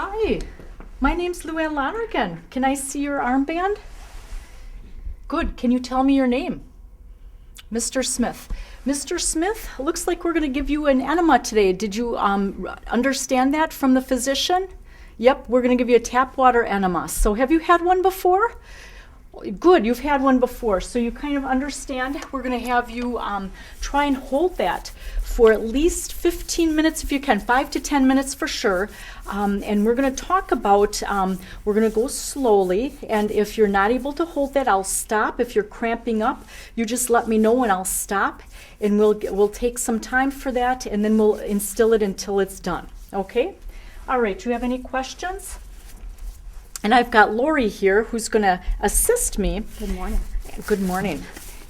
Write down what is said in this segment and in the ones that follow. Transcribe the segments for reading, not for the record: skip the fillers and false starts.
Hi, my name's Luann Lonergan. Can I see your armband? Good. Can you tell me your name? Mr. Smith. Mr. Smith, looks like we're going to give you an enema today. Did you understand that from the physician? Yep, we're going to give you a tap water enema. So have you had one before? Good, you've had one before, so you kind of understand. We're going to have you try and hold that for at least 15 minutes if you can, 5 to 10 minutes for sure. And we're going to talk about, we're going to go slowly, and if you're not able to hold that, I'll stop. If you're cramping up, you just let me know and I'll stop, and we'll take some time for that, and then we'll instill it until it's done, okay? All right, do you have any questions? And I've got Lori here who's going to assist me. Good morning. Good morning.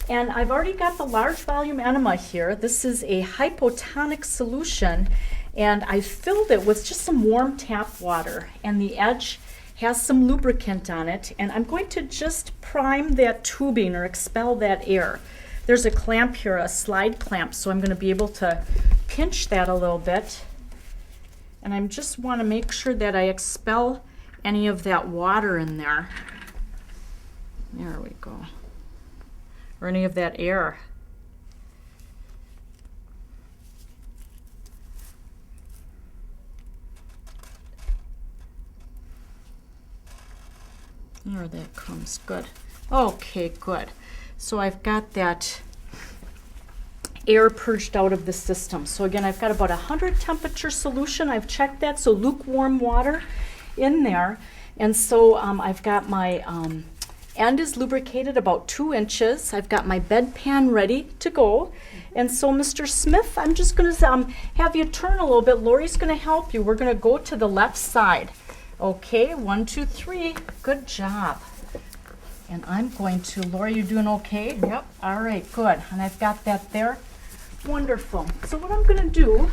And I've already got the large volume enema here. This is a hypotonic solution, and I filled it with just some warm tap water, and the edge has some lubricant on it, and I'm going to just prime that tubing or expel that air. There's a clamp here, a slide clamp, so I'm going to be able to pinch that a little bit, and I just want to make sure that I expel any of that water in there. There we go. Or any of that air. There that comes. Good. Okay, good. So I've got that air purged out of the system. So again, I've got about 100 temperature solution. I've checked that, so lukewarm water in there, and so I've got my end is lubricated about 2 inches. I've got my bedpan ready to go, and so Mr. Smith, I'm just going to have you turn a little bit. Lori's going to help you. We're going to go to the left side. Okay, 1, 2, 3. Good job. And I'm going to, Lori, you doing okay? Yep. All right, good. And I've got that there. Wonderful. So what I'm going to do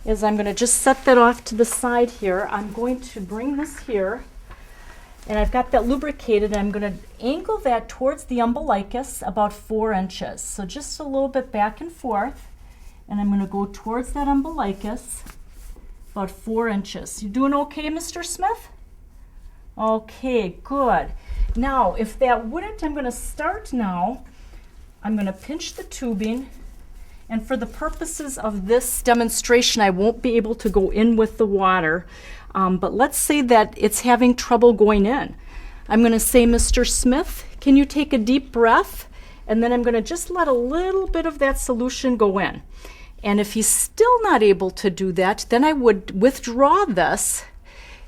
is I'm going to just set that off to the side here. I'm going to bring this here, and I've got that lubricated, and I'm going to angle that towards the umbilicus about 4 inches. So just a little bit back and forth, and I'm going to go towards that umbilicus about 4 inches. You doing okay, Mr. Smith? Okay, good. Now, if that wouldn't, I'm going to start now. I'm going to pinch the tubing. And for the purposes of this demonstration, I won't be able to go in with the water. But let's say that it's having trouble going in. I'm going to say, Mr. Smith, can you take a deep breath? And then I'm going to just let a little bit of that solution go in. And if he's still not able to do that, then I would withdraw this.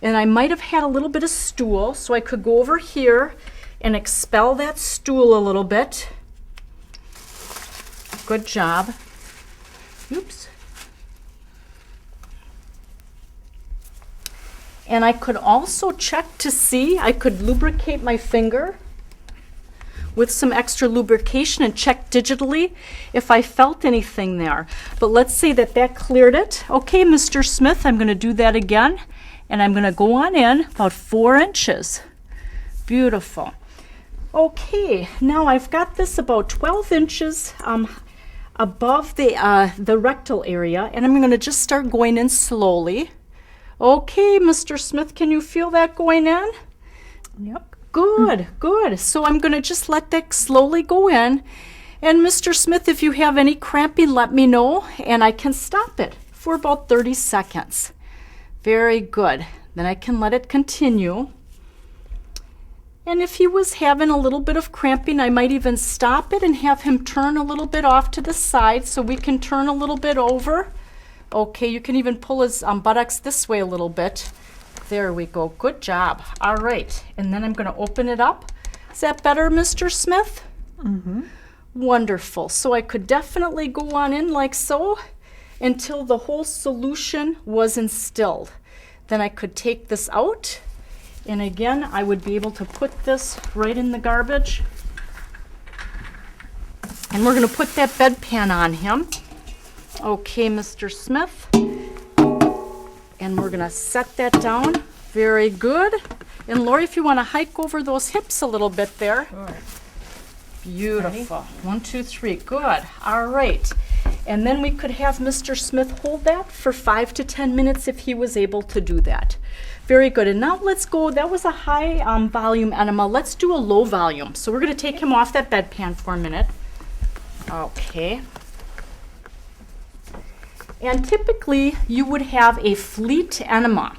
And I might have had a little bit of stool, so I could go over here and expel that stool a little bit. Good job. Oops. And I could also check to see, I could lubricate my finger with some extra lubrication and check digitally if I felt anything there. But let's say that that cleared it. Okay, Mr. Smith, I'm going to do that again, and I'm going to go on in about 4 inches. Beautiful. Okay, now I've got this about 12 inches above the rectal area, and I'm going to just start going in slowly. Okay, Mr. Smith, can you feel that going in? Yep. Good, good. So I'm going to just let that slowly go in. And Mr. Smith, if you have any cramping, let me know, and I can stop it for about 30 seconds. Very good. Then I can let it continue. And if he was having a little bit of cramping, I might even stop it and have him turn a little bit off to the side so we can turn a little bit over. Okay, you can even pull his buttocks this way a little bit. There we go. Good job. All right. And then I'm going to open it up. Is that better, Mr. Smith? Mm-hmm. Wonderful. So I could definitely go on in like so until the whole solution was instilled. Then I could take this out. And again, I would be able to put this right in the garbage. And we're going to put that bedpan on him. Okay, Mr. Smith. And we're going to set that down. Very good. And Lori, if you want to hike over those hips a little bit there. Sure. Beautiful. Ready? 1, 2, 3. Good. All right. And then we could have Mr. Smith hold that for 5 to 10 minutes if he was able to do that. Very good. And now let's go, that was a high volume enema. Let's do a low volume. So we're going to take him off that bedpan for a minute. Okay. And typically you would have a fleet enema.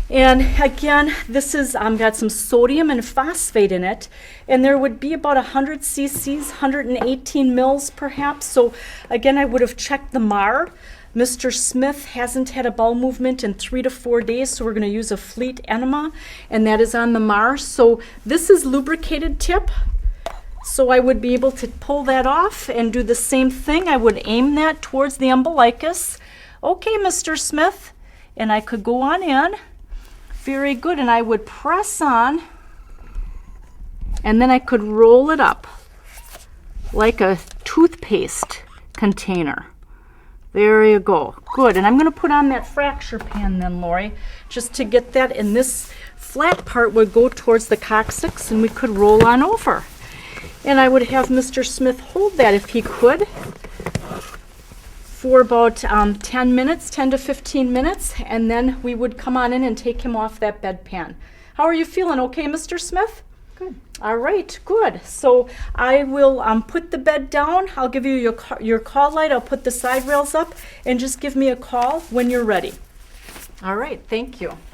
And again, this is got some sodium and phosphate in it, and there would be about 100 cc's, 118 mils perhaps. So again, I would have checked the MAR. Mr. Smith hasn't had a bowel movement in 3 to 4 days, so we're going to use a fleet enema, and that is on the MAR. So this is lubricated tip. So I would be able to pull that off and do the same thing. I would aim that towards the umbilicus. Okay, Mr. Smith, and I could go on in. Very good, and I would press on, and then I could roll it up like a toothpaste container. There you go. Good, and I'm going to put on that fracture pan then, Lori, just to get that, and this flat part would go towards the coccyx, and we could roll on over. And I would have Mr. Smith hold that if he could for about 10 minutes, 10 to 15 minutes, and then we would come on in and take him off that bedpan. How are you feeling? Okay, Mr. Smith? Good. All right, good. So I will put the bed down. I'll give you your call light. I'll put the side rails up, and just give me a call when you're ready. All right, thank you.